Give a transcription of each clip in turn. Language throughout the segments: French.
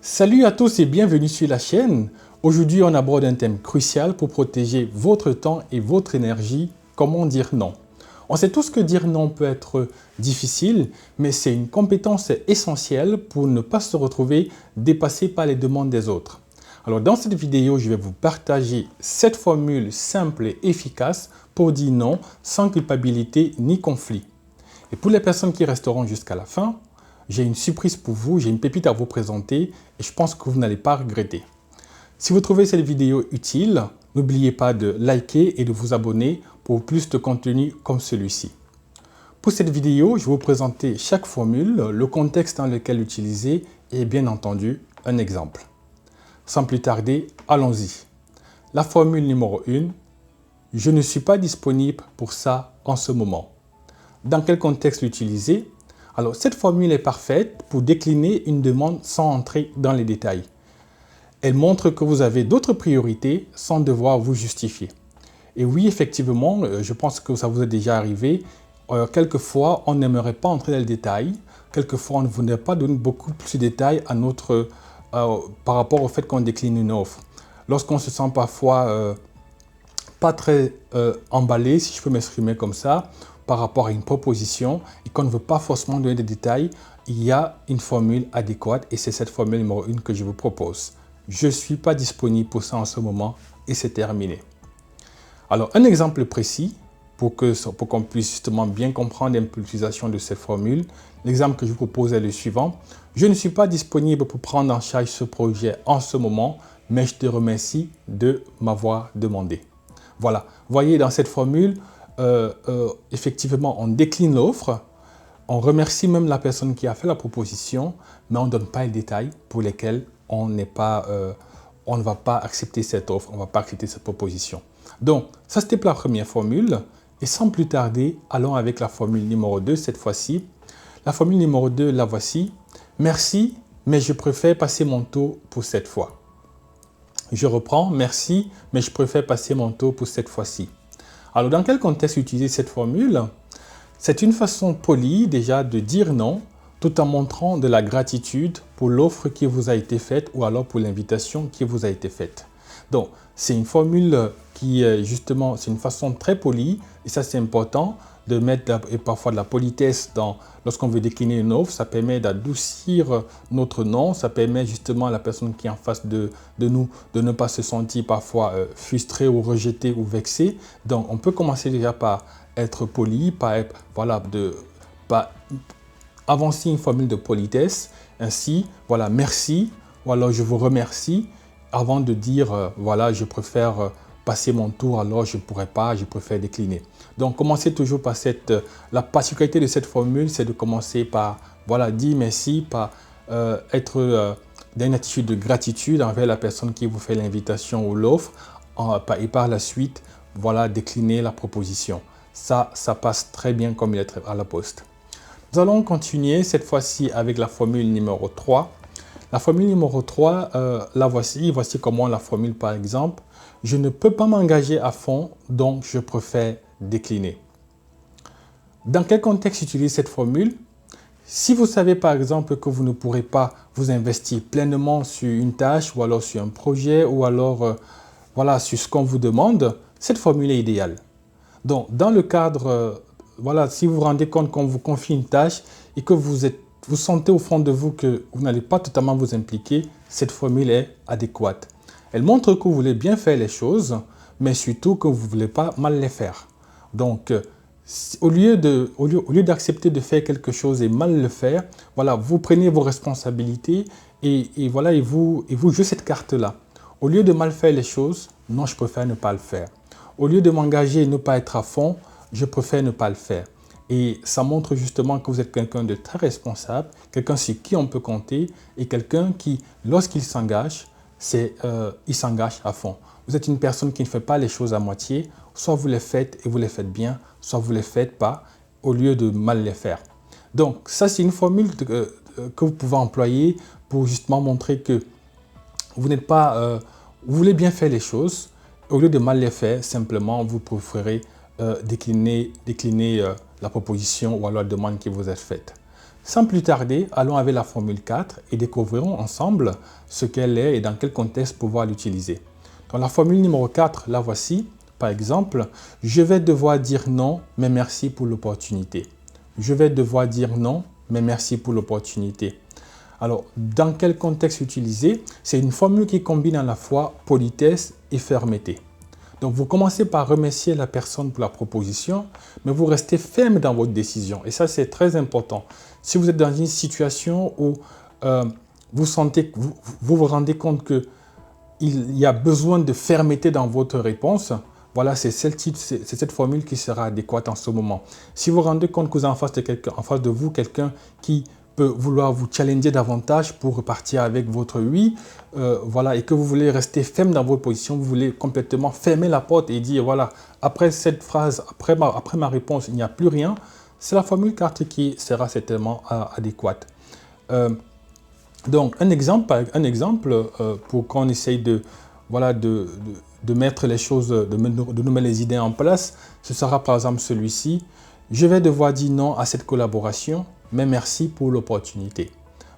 Salut à tous et bienvenue sur la chaîne. Aujourd'hui, on aborde un thème crucial pour protéger votre temps et votre énergie. Comment dire non? On sait tous que dire non peut être difficile, mais c'est une compétence essentielle pour ne pas se retrouver dépassé par les demandes des autres. Alors dans cette vidéo, je vais vous partager cette formule simple et efficace pour dire non sans culpabilité ni conflit. Et pour les personnes qui resteront jusqu'à la fin, j'ai une surprise pour vous, j'ai une pépite à vous présenter et je pense que vous n'allez pas regretter. Si vous trouvez cette vidéo utile, n'oubliez pas de liker et de vous abonner pour plus de contenu comme celui-ci. Pour cette vidéo, je vais vous présenter chaque formule, le contexte dans lequel l'utiliser et bien entendu un exemple. Sans plus tarder, allons-y. La formule numéro 1, je ne suis pas disponible pour ça en ce moment. Dans quel contexte l'utiliser? Alors, cette formule est parfaite pour décliner une demande sans entrer dans les détails. Elle montre que vous avez d'autres priorités sans devoir vous justifier. Et oui, effectivement, je pense que ça vous est déjà arrivé. Quelquefois, on n'aimerait pas entrer dans les détails. Quelquefois, on ne voudrait pas donner beaucoup plus de détails à par rapport au fait qu'on décline une offre. Lorsqu'on se sent parfois pas très emballé, si je peux m'exprimer comme ça, par rapport à une proposition et qu'on ne veut pas forcément donner des détails, il y a une formule adéquate et c'est cette formule numéro 1 que je vous propose. Je ne suis pas disponible pour ça en ce moment et c'est terminé. Alors, un exemple précis pour qu'on puisse justement bien comprendre l'utilisation de cette formule. L'exemple que je vous propose est le suivant. Je ne suis pas disponible pour prendre en charge ce projet en ce moment, mais je te remercie de m'avoir demandé. Voilà, vous voyez dans cette formule, effectivement, on décline l'offre, on remercie même la personne qui a fait la proposition, mais on ne donne pas les détails pour lesquels on ne va pas accepter cette offre, on ne va pas accepter cette proposition. Donc, ça c'était pour la première formule. Et sans plus tarder, allons avec la formule numéro 2 cette fois-ci. La formule numéro 2, la voici. Merci, mais je préfère passer mon tour pour cette fois. Je reprends, merci, mais je préfère passer mon tour pour cette fois-ci. Alors, dans quel contexte utiliser cette formule? C'est une façon polie déjà de dire non, tout en montrant de la gratitude pour l'offre qui vous a été faite ou alors pour l'invitation qui vous a été faite. Donc, c'est une formule qui, justement, c'est une façon très polie et ça, c'est important de mettre parfois de la politesse lorsqu'on veut décliner une offre. Ça permet d'adoucir notre non, ça permet justement à la personne qui est en face de nous de ne pas se sentir parfois frustré ou rejeté ou vexé. Donc, on peut commencer déjà par être poli, par avancer une formule de politesse. Ainsi, voilà, merci, ou alors je vous remercie, avant de dire, voilà, je préfère passer mon tour, alors je ne pourrais pas, je préfère décliner. Donc, commencez toujours par la particularité de cette formule, c'est de commencer par, voilà, dire merci, par être dans une attitude de gratitude envers la personne qui vous fait l'invitation ou l'offre, et par la suite, voilà, décliner la proposition. Ça passe très bien comme il est à la poste. Nous allons continuer cette fois-ci avec la formule numéro 3. La formule numéro 3, la voici. Voici comment la formule par exemple. Je ne peux pas m'engager à fond, donc je préfère décliner. Dans quel contexte utiliser cette formule? Si vous savez par exemple que vous ne pourrez pas vous investir pleinement sur une tâche ou alors sur un projet ou alors voilà, sur ce qu'on vous demande, cette formule est idéale. Donc, dans le cadre, voilà, si vous vous rendez compte qu'on vous confie une tâche et que vous sentez au fond de vous que vous n'allez pas totalement vous impliquer, cette formule est adéquate. Elle montre que vous voulez bien faire les choses, mais surtout que vous ne voulez pas mal les faire. Donc, au lieu d'accepter de faire quelque chose et mal le faire, voilà, vous prenez vos responsabilités et voilà, et vous jouez cette carte-là. Au lieu de mal faire les choses, non, je préfère ne pas le faire. Au lieu de m'engager et ne pas être à fond, je préfère ne pas le faire. Et ça montre justement que vous êtes quelqu'un de très responsable, quelqu'un sur qui on peut compter et quelqu'un qui, lorsqu'il s'engage, il s'engage à fond. Vous êtes une personne qui ne fait pas les choses à moitié, soit vous les faites et vous les faites bien, soit vous ne les faites pas au lieu de mal les faire. Donc ça, c'est une formule que vous pouvez employer pour justement montrer que vous n'êtes pas, vous voulez bien faire les choses, au lieu de mal les faire, simplement vous préférez décliner la proposition ou alors la demande qui vous est faite. Sans plus tarder, allons avec la formule 4 et découvrirons ensemble ce qu'elle est et dans quel contexte pouvoir l'utiliser. Dans la formule numéro 4, la voici. Par exemple, je vais devoir dire non, mais merci pour l'opportunité. Je vais devoir dire non, mais merci pour l'opportunité. Alors, dans quel contexte utiliser? C'est une formule qui combine à la fois politesse et fermeté. Donc, vous commencez par remercier la personne pour la proposition, mais vous restez ferme dans votre décision. Et ça, c'est très important. Si vous êtes dans une situation où vous vous rendez compte qu'il y a besoin de fermeté dans votre réponse, voilà, c'est cette formule qui sera adéquate en ce moment. Si vous vous rendez compte que vous avez en face de vous quelqu'un qui peut vouloir vous challenger davantage pour repartir avec votre oui, voilà, et que vous voulez rester ferme dans votre position, vous voulez complètement fermer la porte et dire, voilà, après cette phrase, après ma réponse, il n'y a plus rien, c'est la formule 4 qui sera certainement adéquate. Donc, un exemple pour qu'on essaye de mettre les choses, de nous mettre les idées en place, ce sera par exemple celui-ci. Je vais devoir dire non à cette collaboration, mais merci pour l'opportunité.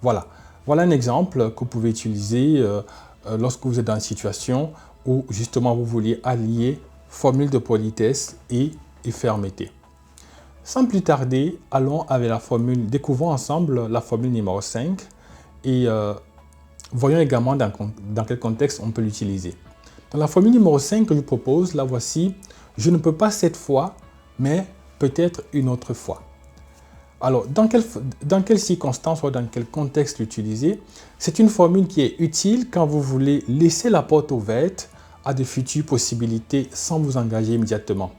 Voilà un exemple que vous pouvez utiliser lorsque vous êtes dans une situation où justement vous vouliez allier formule de politesse et fermeté. Sans plus tarder, allons avec la formule, découvrons ensemble la formule numéro 5 et voyons également dans quel contexte on peut l'utiliser. Dans la formule numéro 5 que je propose, la voici, je ne peux pas cette fois, mais peut-être une autre fois. Alors, dans quelles circonstances ou dans quel contexte l'utiliser? C'est une formule qui est utile quand vous voulez laisser la porte ouverte à de futures possibilités sans vous engager immédiatement.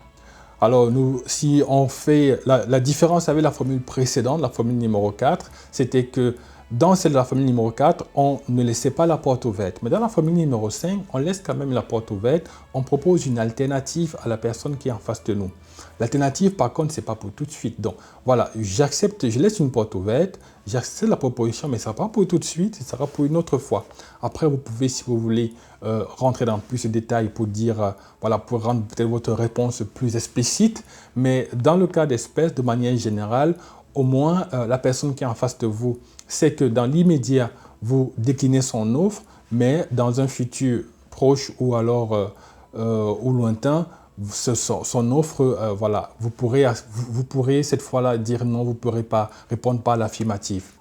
Alors, si on fait la différence avec la formule précédente, la formule numéro 4, c'était que dans celle de la formule numéro 4, on ne laissait pas la porte ouverte. Mais dans la formule numéro 5, on laisse quand même la porte ouverte. On propose une alternative à la personne qui est en face de nous. L'alternative, par contre, ce n'est pas pour tout de suite. Donc, voilà, j'accepte, je laisse une porte ouverte, j'accepte la proposition, mais ce ne sera pas pour tout de suite, ce sera pour une autre fois. Après, vous pouvez, si vous voulez, rentrer dans plus de détails pour dire, voilà, pour rendre peut-être votre réponse plus explicite. Mais dans le cas d'espèce, de manière générale, au moins, la personne qui est en face de vous sait que dans l'immédiat, vous déclinez son offre, mais dans un futur proche ou alors ou lointain, son offre, voilà, vous pourrez cette fois-là dire non, vous ne pourrez pas répondre par l'affirmatif.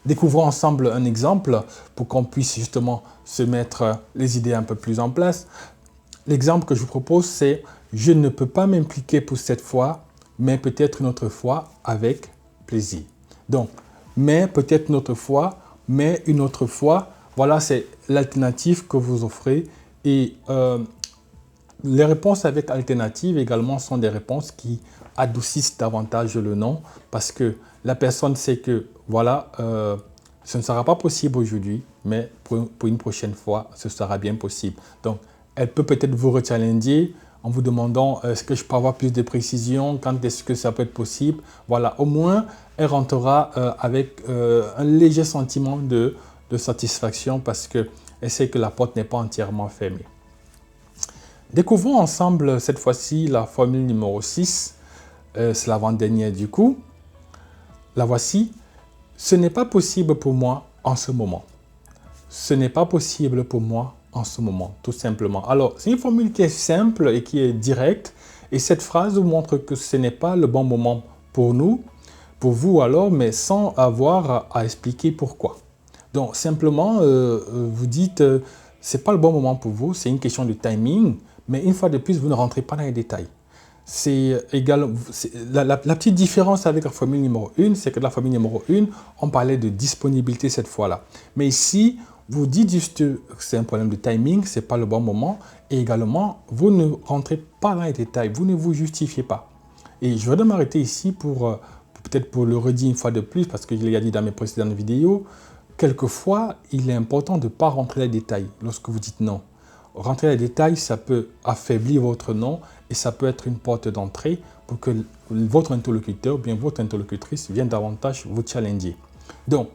Découvrons ensemble un exemple pour qu'on puisse justement se mettre les idées un peu plus en place. L'exemple que je vous propose, c'est « Je ne peux pas m'impliquer pour cette fois, mais peut-être une autre fois avec plaisir. » Donc, mais peut-être une autre fois, mais une autre fois, voilà, c'est l'alternative que vous offrez. Et les réponses avec alternative également sont des réponses qui adoucissent davantage le non parce que la personne sait que, voilà, ce ne sera pas possible aujourd'hui, mais pour une prochaine fois, ce sera bien possible. Donc, elle peut peut-être vous rechallenger en vous demandant est-ce que je peux avoir plus de précision, quand est-ce que ça peut être possible. Voilà, au moins, elle rentrera avec un léger sentiment de satisfaction parce qu'elle sait que la porte n'est pas entièrement fermée. Découvrons ensemble cette fois-ci la formule numéro 6, c'est l'avant-dernière du coup. La voici, ce n'est pas possible pour moi en ce moment. Ce n'est pas possible pour moi en ce moment, tout simplement. Alors, c'est une formule qui est simple et qui est directe. Et cette phrase vous montre que ce n'est pas le bon moment pour nous, pour vous alors, mais sans avoir à expliquer pourquoi. Donc, simplement, vous dites, c'est pas le bon moment pour vous, c'est une question de timing, mais une fois de plus, vous ne rentrez pas dans les détails. C'est égal, la petite différence avec la formule numéro 1, c'est que la formule numéro 1, on parlait de disponibilité cette fois-là. Mais ici, vous dites juste que c'est un problème de timing, ce n'est pas le bon moment. Et également, vous ne rentrez pas dans les détails, vous ne vous justifiez pas. Et je vais m'arrêter ici peut-être pour le redire une fois de plus, parce que je l'ai dit dans mes précédentes vidéos. Quelquefois, il est important de ne pas rentrer dans les détails lorsque vous dites non. Rentrer dans les détails, ça peut affaiblir votre non et ça peut être une porte d'entrée pour que votre interlocuteur ou bien votre interlocutrice vienne davantage vous challenger. Donc,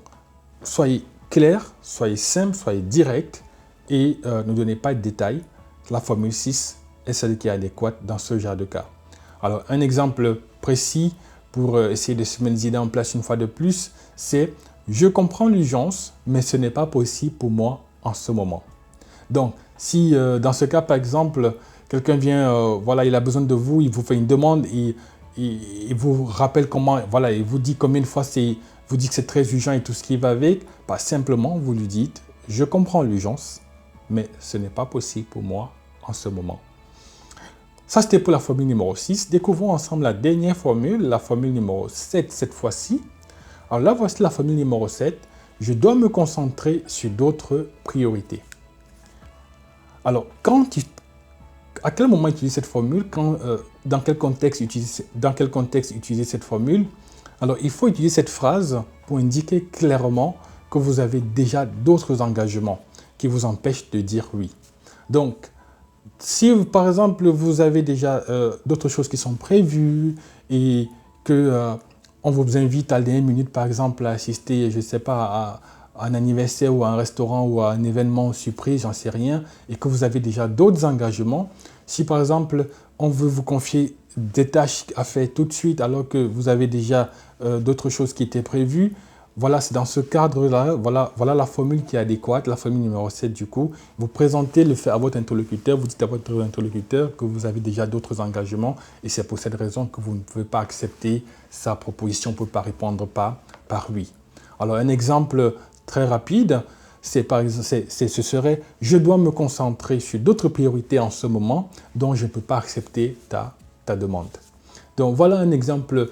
soyez clair, soyez simple, soyez direct et ne donnez pas de détails. La formule 6 est celle qui est adéquate dans ce genre de cas. Alors, un exemple précis pour essayer de se mettre les idées en place une fois de plus, c'est « Je comprends l'urgence, mais ce n'est pas possible pour moi en ce moment ». Donc, si dans ce cas, par exemple, quelqu'un vient, voilà, il a besoin de vous, il vous fait une demande, il vous rappelle comment, voilà, il vous dit combien de fois vous dit que c'est très urgent et tout ce qui va avec, bah, simplement, vous lui dites « Je comprends l'urgence, mais ce n'est pas possible pour moi en ce moment ». Ça, c'était pour la formule numéro 6. Découvrons ensemble la dernière formule, la formule numéro 7 cette fois-ci. Alors là, voici la formule numéro 7. Je dois me concentrer sur d'autres priorités. Alors, à quel moment utiliser cette formule, dans quel contexte utiliser cette formule? Alors, il faut utiliser cette phrase pour indiquer clairement que vous avez déjà d'autres engagements qui vous empêchent de dire oui. Donc, si par exemple vous avez déjà d'autres choses qui sont prévues et que on vous invite à la dernière minute par exemple à assister, je ne sais pas, à un anniversaire ou à un restaurant ou à un événement surprise, j'en sais rien, et que vous avez déjà d'autres engagements, si par exemple on veut vous confier des tâches à faire tout de suite alors que vous avez déjà d'autres choses qui étaient prévues, voilà, c'est dans ce cadre-là, voilà la formule qui est adéquate, la formule numéro 7 du coup. Vous présentez le fait à votre interlocuteur, vous dites à votre interlocuteur que vous avez déjà d'autres engagements et c'est pour cette raison que vous ne pouvez pas accepter sa proposition, vous ne pouvez pas répondre par oui. Alors un exemple très rapide, ce serait « Je dois me concentrer sur d'autres priorités en ce moment dont je ne peux pas accepter ta demande ». Donc voilà un exemple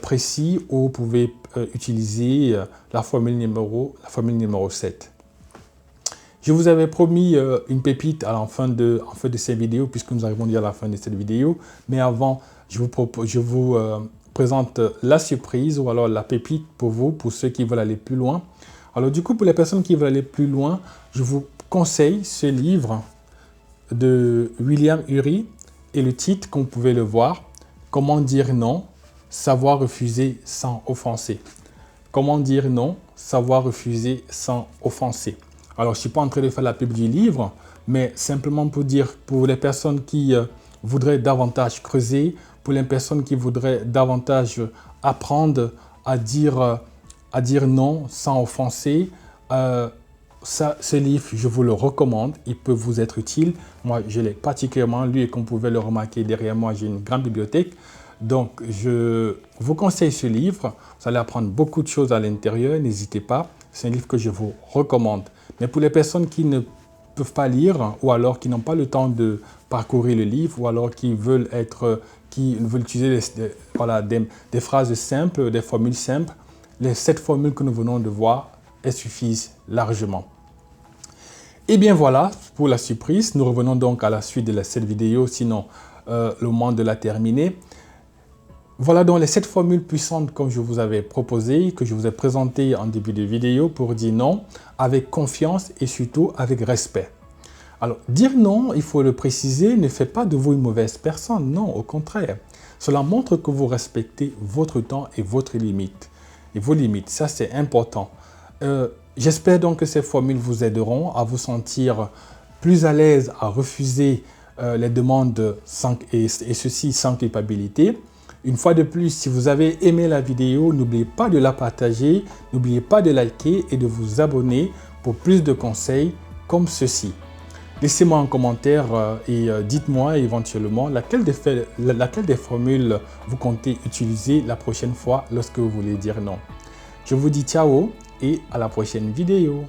précis où vous pouvez utiliser la formule numéro 7. Je vous avais promis une pépite à la fin de cette vidéo puisque nous arrivons déjà à la fin de cette vidéo. Mais avant, je vous présente la surprise ou alors la pépite pour vous, pour ceux qui veulent aller plus loin. Alors du coup, pour les personnes qui veulent aller plus loin, je vous conseille ce livre de William Ury et le titre, comme vous pouvez le voir, « Comment dire non ? Savoir refuser sans offenser ». Comment dire non, savoir refuser sans offenser. Alors, je ne suis pas en train de faire la pub du livre, mais simplement pour dire, pour les personnes qui voudraient davantage creuser, pour les personnes qui voudraient davantage apprendre à dire non sans offenser, ce livre, je vous le recommande, il peut vous être utile. Moi, je l'ai particulièrement lu et comme vous pouvez le remarquer derrière moi, j'ai une grande bibliothèque. Donc, je vous conseille ce livre. Vous allez apprendre beaucoup de choses à l'intérieur. N'hésitez pas. C'est un livre que je vous recommande. Mais pour les personnes qui ne peuvent pas lire ou alors qui n'ont pas le temps de parcourir le livre ou alors qui veulent utiliser des phrases simples, des formules simples, les 7 formules que nous venons de voir, elles suffisent largement. Et bien voilà pour la surprise. Nous revenons donc à la suite de cette vidéo, sinon le moment de la terminer. Voilà donc les 7 formules puissantes comme je vous avais proposé, que je vous ai présentées en début de vidéo pour dire non avec confiance et surtout avec respect. Alors, dire non, il faut le préciser, ne fait pas de vous une mauvaise personne, non, au contraire. Cela montre que vous respectez votre temps et votre limite. Et vos limites, ça c'est important. J'espère donc que ces formules vous aideront à vous sentir plus à l'aise à refuser les demandes et ceci sans culpabilité. Une fois de plus, si vous avez aimé la vidéo, n'oubliez pas de la partager, n'oubliez pas de liker et de vous abonner pour plus de conseils comme ceci. Laissez-moi un commentaire et dites-moi éventuellement laquelle des formules vous comptez utiliser la prochaine fois lorsque vous voulez dire non. Je vous dis ciao et à la prochaine vidéo.